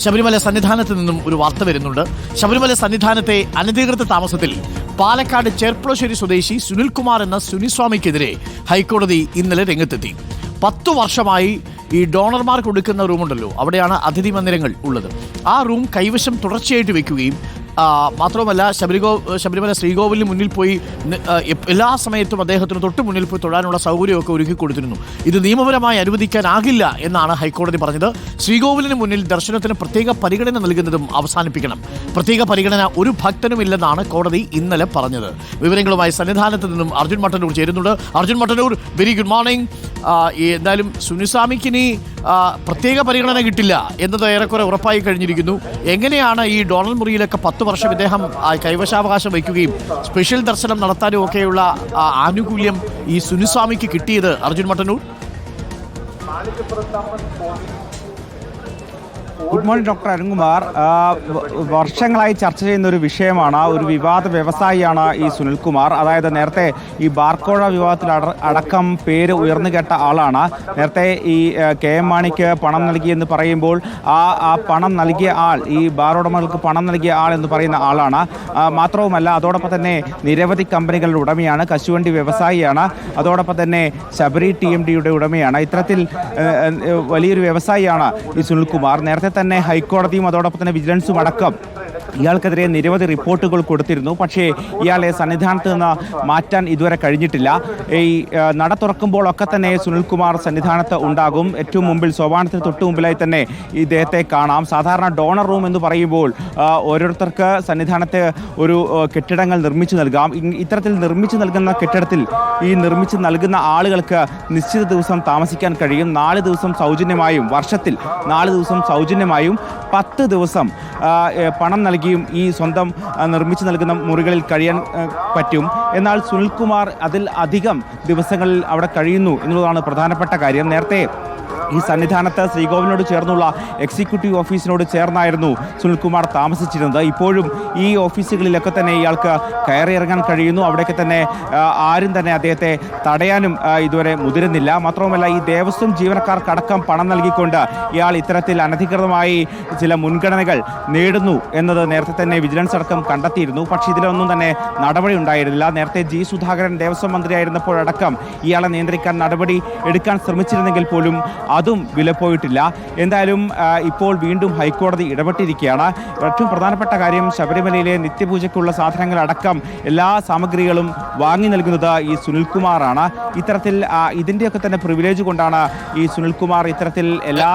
ശബരിമല സന്നിധാനത്ത് നിന്നും ഒരു വാർത്ത വരുന്നുണ്ട്. ശബരിമല സന്നിധാനത്തെ അനധികൃത താമസത്തിൽ പാലക്കാട് ചേർപ്പുളശ്ശേരി സ്വദേശി സുനിൽകുമാർ എന്ന സുനിസ്വാമിക്കെതിരെ ഹൈക്കോടതി ഇന്നലെ രംഗത്തെത്തി. 10 വർഷമായി ഈ ഡോണർമാർ കൊടുക്കുന്ന റൂമുണ്ടല്ലോ, അവിടെയാണ് അതിഥി മന്ദിരങ്ങൾ ഉള്ളത്. ആ റൂം കൈവശം തുടർച്ചയായിട്ട് വെക്കുകയും മാത്രവുമല്ല ശബരിമല ശ്രീകോവിലിന് മുന്നിൽ പോയി എല്ലാ സമയത്തും അദ്ദേഹത്തിന് തൊട്ട് മുന്നിൽ പോയി തൊഴാനുള്ള സൗകര്യമൊക്കെ ഒരുക്കി കൊടുത്തിരുന്നു. ഇത് നിയമപരമായി അനുവദിക്കാനാകില്ല എന്നാണ് ഹൈക്കോടതി പറഞ്ഞത്. ശ്രീകോവിലിന് മുന്നിൽ ദർശനത്തിന് പ്രത്യേക പരിഗണന നൽകുന്നതും അവസാനിപ്പിക്കണം. പ്രത്യേക പരിഗണന ഒരു ഭക്തനുമില്ലെന്നാണ് കോടതി ഇന്നലെ പറഞ്ഞത്. വിവരങ്ങളുമായി സന്നിധാനത്ത് നിന്നും അർജുൻ മട്ടന്നൂർ ചേരുന്നുണ്ട്. Arjun Mattannur, very good morning. എന്തായാലും സുനിസ്വാമിക്കിനി പ്രത്യേക പരിഗണന കിട്ടില്ല എന്നത് ഏറെക്കുറെ ഉറപ്പായി കഴിഞ്ഞിരിക്കുന്നു. എങ്ങനെയാണ് ഈ ഡോണൽ മുറിയിലൊക്കെ 10 വർഷം ഇദ്ദേഹം കൈവശാവകാശം വയ്ക്കുകയും സ്പെഷ്യൽ ദർശനം നടത്താനും ഒക്കെയുള്ള ആനുകൂല്യം ഈ സുനിസ്വാമിക്ക് കിട്ടിയത്, Arjun Mattannur? Good morning doctor Arunkumar. വർഷങ്ങളായി ചർച്ച ചെയ്യുന്ന ഒരു വിഷയമാണ്. ഒരു വിവാദ വ്യവസായിയാണ് ഈ സുനിൽകുമാർ. അതായത് നേരത്തെ ഈ ബാർക്കോഴ വിവാദത്തിൽ അടക്കം പേര് ഉയർന്നു കേട്ട ആളാണ്. നേരത്തെ ഈ KM മാണിക്ക് പണം നൽകിയെന്ന് പറയുമ്പോൾ ആ പണം നൽകിയ ആൾ, ഈ ബാർ ഉടമകൾക്ക് പണം നൽകിയ ആൾ എന്ന് പറയുന്ന ആളാണ്. മാത്രവുമല്ല, അതോടൊപ്പം തന്നെ നിരവധി കമ്പനികളുടെ ഉടമയാണ്, കശുവണ്ടി വ്യവസായിയാണ്, അതോടൊപ്പം തന്നെ ശബരി TMDയുടെ ഉടമയാണ്. ഇത്തരത്തിൽ വലിയൊരു വ്യവസായിയാണ് ഈ സുനിൽകുമാർ. നേരത്തെ തന്നെ ഹൈക്കോടതിയും അതോടൊപ്പം തന്നെ വിജിലൻസും അടക്കം ഇയാൾക്കെതിരെ നിരവധി റിപ്പോർട്ടുകൾ കൊടുത്തിരുന്നു. പക്ഷേ ഇയാളെ സന്നിധാനത്ത് നിന്ന് മാറ്റാൻ ഇതുവരെ കഴിഞ്ഞിട്ടില്ല. ഈ നട തുറക്കുമ്പോഴൊക്കെ തന്നെ സുനിൽകുമാർ സന്നിധാനത്ത് ഉണ്ടാകും. ഏറ്റവും മുമ്പിൽ, സോപാനത്തിന് തൊട്ട് മുമ്പിലായി തന്നെ ഇദ്ദേഹത്തെ കാണാം. സാധാരണ ഡോണർ റൂം എന്ന് പറയുമ്പോൾ ഓരോരുത്തർക്ക് സന്നിധാനത്ത് ഒരു കെട്ടിടങ്ങൾ നിർമ്മിച്ചു നൽകാം. ഇത്തരത്തിൽ നിർമ്മിച്ചു നൽകുന്ന കെട്ടിടത്തിൽ ഈ നിർമ്മിച്ചു നൽകുന്ന ആളുകൾക്ക് നിശ്ചിത ദിവസം താമസിക്കാൻ കഴിയും. 4 ദിവസം സൗജന്യമായും, വർഷത്തിൽ 4 ദിവസം സൗജന്യമായും 10 ദിവസം പണം നൽകിയും ഈ സ്വന്തം നിർമ്മിച്ചു നൽകുന്ന മുറികളിൽ കഴിയാൻ പറ്റും. എന്നാൽ സുനിൽകുമാർ അതിൽ അധികം ദിവസങ്ങളിൽ അവിടെ കഴിയുന്നു എന്നുള്ളതാണ് പ്രധാനപ്പെട്ട കാര്യം. നേരത്തെ ഈ സന്നിധാനത്ത് ശ്രീകോവിലിനോട് ചേർന്നുള്ള എക്സിക്യൂട്ടീവ് ഓഫീസിനോട് ചേർന്നായിരുന്നു സുനിൽകുമാർ താമസിച്ചിരുന്നത്. ഇപ്പോഴും ഈ ഓഫീസുകളിലൊക്കെ തന്നെ ഇയാൾക്ക് കയറിയിറങ്ങാൻ കഴിയുന്നു. അവിടെയൊക്കെ തന്നെ ആരും തന്നെ അദ്ദേഹത്തെ തടയാനും ഇതുവരെ മുതിരുന്നില്ല. മാത്രവുമല്ല, ഈ ദേവസ്വം ജീവനക്കാർക്കടക്കം പണം നൽകിക്കൊണ്ട് ഇയാൾ ഇത്തരത്തിൽ അനധികൃതമായി ചില മുൻഗണനകൾ നേടുന്നു എന്നത് നേരത്തെ തന്നെ വിജിലൻസ് അടക്കം കണ്ടെത്തിയിരുന്നു. പക്ഷേ ഇതിലൊന്നും തന്നെ നടപടി ഉണ്ടായിരുന്നില്ല. നേരത്തെ G. സുധാകരൻ ദേവസ്വം മന്ത്രിയായിരുന്നപ്പോഴടക്കം ഇയാളെ നിയന്ത്രിക്കാൻ നടപടി എടുക്കാൻ ശ്രമിച്ചിരുന്നെങ്കിൽ പോലും അതും വിലപ്പോയിട്ടില്ല. എന്തായാലും ഇപ്പോൾ വീണ്ടും ഹൈക്കോടതി ഇടപെട്ടിരിക്കുകയാണ്. ഏറ്റവും പ്രധാനപ്പെട്ട കാര്യം, ശബരിമലയിലെ നിത്യപൂജയ്ക്കുള്ള സാധനങ്ങളടക്കം എല്ലാ സാമഗ്രികളും വാങ്ങി നൽകുന്നത് ഈ സുനിൽകുമാറാണ്. ഇത്തരത്തിൽ ഇതിന്റെയൊക്കെ തന്നെ പ്രിവിലേജ് കൊണ്ടാണ് ഈ സുനിൽകുമാർ ഇത്തരത്തിൽ എല്ലാ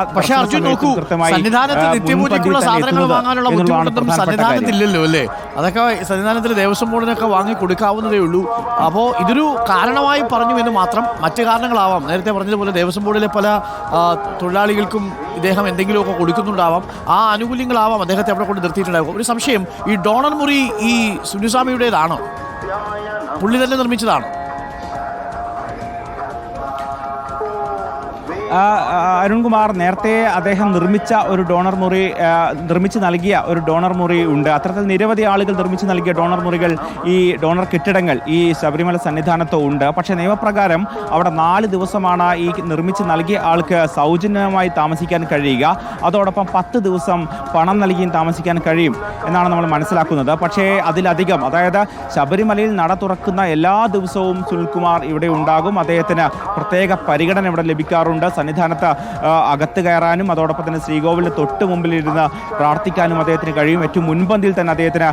സന്നിധാനത്തില്ലല്ലോ അല്ലേ? അതൊക്കെ സന്നിധാനത്തിൽ ദേവസ്വം ബോർഡിനൊക്കെ വാങ്ങി കൊടുക്കാവുന്നതേ ഉള്ളൂ. അപ്പോൾ ഇതൊരു കാരണമായി പറഞ്ഞു എന്ന് മാത്രം. മറ്റു കാരണങ്ങളാവാം. നേരത്തെ പറഞ്ഞതുപോലെ ദേവസ്വം ബോർഡിലെ പല തൊഴിലാളികൾക്കും ഇദ്ദേഹം എന്തെങ്കിലുമൊക്കെ കൊടുക്കുന്നുണ്ടാവാം. ആ ആനുകൂല്യങ്ങളാവാം അദ്ദേഹത്തെ അവിടെ കൊണ്ട് നിർത്തിയിട്ടുണ്ടാകും. ഒരു സംശയം, ഈ ഡോണർ മുറി ഈ സുനിസ്വാമിയുടേതാണോ? പുള്ളി തന്നെ നിർമ്മിച്ചതാണോ? അരുൺകുമാർ, നേരത്തെ അദ്ദേഹം നിർമ്മിച്ച് നൽകിയ ഒരു ഡോണർ മുറി ഉണ്ട്. അത്തരത്തിൽ നിരവധി ആളുകൾ നിർമ്മിച്ച് നൽകിയ ഡോണർ മുറികൾ, ഈ ഡോണർ കെട്ടിടങ്ങൾ ഈ ശബരിമല സന്നിധാനത്ത് ഉണ്ട്. പക്ഷേ നിയമപ്രകാരം അവിടെ 4 ദിവസമാണ് ഈ നിർമ്മിച്ച് നൽകിയ ആൾക്ക് സൗജന്യമായി താമസിക്കാൻ കഴിയുക. അതോടൊപ്പം 10 ദിവസം പണം നൽകിയും താമസിക്കാൻ കഴിയും എന്നാണ് നമ്മൾ മനസ്സിലാക്കുന്നത്. പക്ഷേ അതിലധികം, അതായത് ശബരിമലയിൽ നട തുറക്കുന്ന എല്ലാ ദിവസവും സുനിൽകുമാർ ഇവിടെ ഉണ്ടാകും. അദ്ദേഹത്തിന് പ്രത്യേക പരിഗണന ഇവിടെ ലഭിക്കാറുണ്ട്. സന്നിധാനത്ത് അകത്ത് കയറാനും അതോടൊപ്പം തന്നെ ശ്രീകോവിലിന് തൊട്ട് മുമ്പിലിരുന്ന് പ്രാർത്ഥിക്കാനും അദ്ദേഹത്തിന് കഴിയും. ഏറ്റവും മുൻപന്തിയിൽ തന്നെ അദ്ദേഹത്തിന്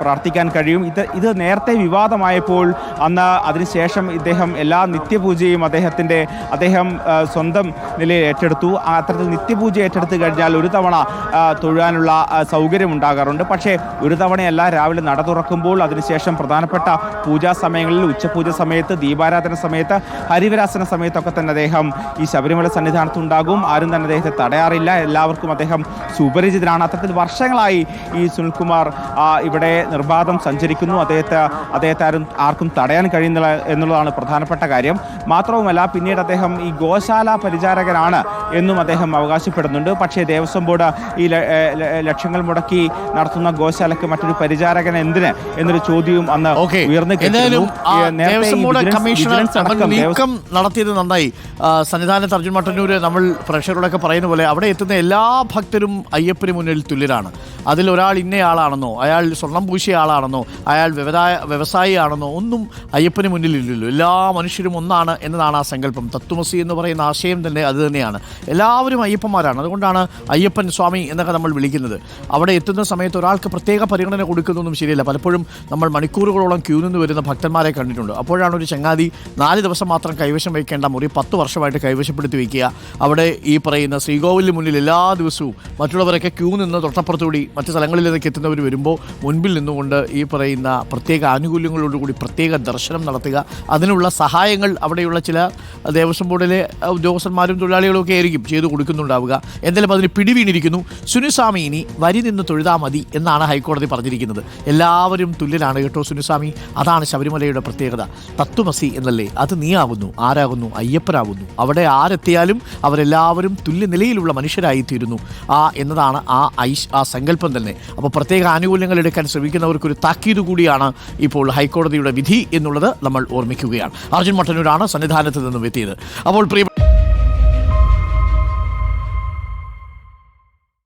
പ്രാർത്ഥിക്കാൻ കഴിയും. ഇത് നേരത്തെ വിവാദമായപ്പോൾ അന്ന് അതിനുശേഷം ഇദ്ദേഹം എല്ലാ നിത്യപൂജയും അദ്ദേഹം സ്വന്തം നിലയിൽ ഏറ്റെടുത്തു. അത്തരത്തിൽ നിത്യപൂജ ഏറ്റെടുത്ത് കഴിഞ്ഞാൽ ഒരു തവണ തൊഴാനുള്ള സൗകര്യം ഉണ്ടാകാറുണ്ട്. പക്ഷേ ഒരു തവണയല്ല, രാവിലെ നട തുറക്കുമ്പോൾ, അതിനുശേഷം പ്രധാനപ്പെട്ട പൂജാ സമയങ്ങളിൽ, ഉച്ചപൂജ സമയത്ത്, ദീപാരാധന സമയത്ത്, ഹരിവരാസന സമയത്തൊക്കെ തന്നെ അദ്ദേഹം ഈ ശബരിമല സന്നിധാനത്തുണ്ടാകും. ആരും തന്നെ അദ്ദേഹത്തെ തടയാറില്ല. എല്ലാവർക്കും അദ്ദേഹം സുപരിചിതനാണ്. അത്തരത്തിൽ വർഷങ്ങളായി ഈ സുനിൽകുമാർ ഇവിടെ നിർബാധം സഞ്ചരിക്കുന്നു. അദ്ദേഹത്തെ ആർക്കും തടയാൻ കഴിയുന്നില്ല എന്നുള്ളതാണ് പ്രധാനപ്പെട്ട കാര്യം. മാത്രവുമല്ല, പിന്നീട് അദ്ദേഹം ഈ ഗോശാല പരിചാരകനാണ് എന്നും അദ്ദേഹം അവകാശപ്പെടുന്നുണ്ട്. പക്ഷേ ദേവസ്വം ബോർഡ് ഈ ലക്ഷങ്ങൾ മുടക്കി നടത്തുന്ന ഗോശാലയ്ക്ക് മറ്റൊരു പരിചാരകൻ എന്തിന് എന്നൊരു ചോദ്യവും അന്ന് ഉയർന്നു. നടത്തിയത് നന്നായി. സന്നിധാനത്ത് അർജുൻ മട്ടന്നൂർ നമ്മൾ പ്രേക്ഷകരോടൊക്കെ പറയുന്ന പോലെ അവിടെ എത്തുന്ന എല്ലാ ഭക്തരും അയ്യപ്പന് മുന്നിൽ തുല്യരാണ്. അതിലൊരാൾ ഇന്നയാളാണെന്നോ അയാൾ സ്വർണം പൂശിയ ആളാണെന്നോ അയാൾ വ്യവസായി ആണെന്നോ ഒന്നും അയ്യപ്പന് മുന്നിലില്ലല്ലോ. എല്ലാ മനുഷ്യരും ഒന്നാണ് എന്നതാണ് ആ സങ്കല്പം. തത്വമസി എന്ന് പറയുന്ന ആശയം തന്നെ അത് തന്നെയാണ്. എല്ലാവരും അയ്യപ്പന്മാരാണ്. അതുകൊണ്ടാണ് അയ്യപ്പൻ സ്വാമി എന്നൊക്കെ നമ്മൾ വിളിക്കുന്നത്. അവിടെ എത്തുന്ന സമയത്ത് ഒരാൾക്ക് പ്രത്യേക പരിഗണന കൊടുക്കുന്നതൊന്നും ശരിയല്ല. പലപ്പോഴും നമ്മൾ മണിക്കൂറുകളോളം ക്യൂ നിന്ന് വരുന്ന ഭക്തന്മാരെ കണ്ടിട്ടുണ്ട്. അപ്പോഴാണ് ഒരു ചങ്ങാതി 4 ദിവസം മാത്രം കൈവശം വയ്ക്കേണ്ട മുറി 10 വർഷമായിട്ട് കൈവശപ്പെടുത്തി വയ്ക്കുക. അവിടെ ഈ പറയുന്ന ശ്രീകോവിലിന് മുന്നിൽ എല്ലാ ദിവസവും മറ്റുള്ളവരൊക്കെ ക്യൂ നിന്ന് തൊട്ടപ്പുറത്തുകൂടി മറ്റ് സ്ഥലങ്ങളിൽ നിന്നൊക്കെ എത്തുന്നവർ വരുമ്പോൾ മുൻപിൽ നിന്നുകൊണ്ട് ഈ പറയുന്ന പ്രത്യേക ആനുകൂല്യങ്ങളോടുകൂടി പ്രത്യേക ദർശനം നടത്തുക. അതിനുള്ള സഹായങ്ങൾ അവിടെയുള്ള ചില ദേവസ്വം ബോർഡിലെ ഉദ്യോഗസ്ഥന്മാരും തൊഴിലാളികളും ഒക്കെ ആയിരിക്കും ചെയ്തു കൊടുക്കുന്നുണ്ടാവുക. എന്തായാലും അതിന് പിടിവീണിരിക്കുന്നു. സുനിസ്വാമി ഇനി വരി നിന്ന് തൊഴുതാ മതി എന്നാണ് ഹൈക്കോടതി പറഞ്ഞിരിക്കുന്നത്. എല്ലാവരും തുല്യനാണ് കേട്ടോ സുനിസ്വാമി. അതാണ് ശബരിമലയുടെ പ്രത്യേകത. തത്വമസി എന്നല്ലേ, അത് നീയാകുന്നു. ആരാകുന്നു? അയ്യപ്പനാകുന്നു. അവിടെ ആരെത്തിയാലും അവരെല്ലാവരും തുല്യനിലയിലുള്ള മനുഷ്യരായിത്തീരുന്നു എന്നതാണ് ആ സങ്കല്പം തന്നെ. അപ്പോൾ പ്രത്യേക ആനുകൂല്യങ്ങൾ എടുക്കാൻ ശ്രമിക്കുന്നവർക്കൊരു താക്കീത് കൂടിയാണ് ഇപ്പോൾ ഹൈക്കോടതിയുടെ വിധി എന്നുള്ളത് നമ്മൾ ഓർമ്മിക്കുകയാണ്. അർജുൻ മട്ടന്നൂരാണ് സന്നിധാനത്ത് നിന്നും എത്തിയത്. അപ്പോൾ പ്രിയ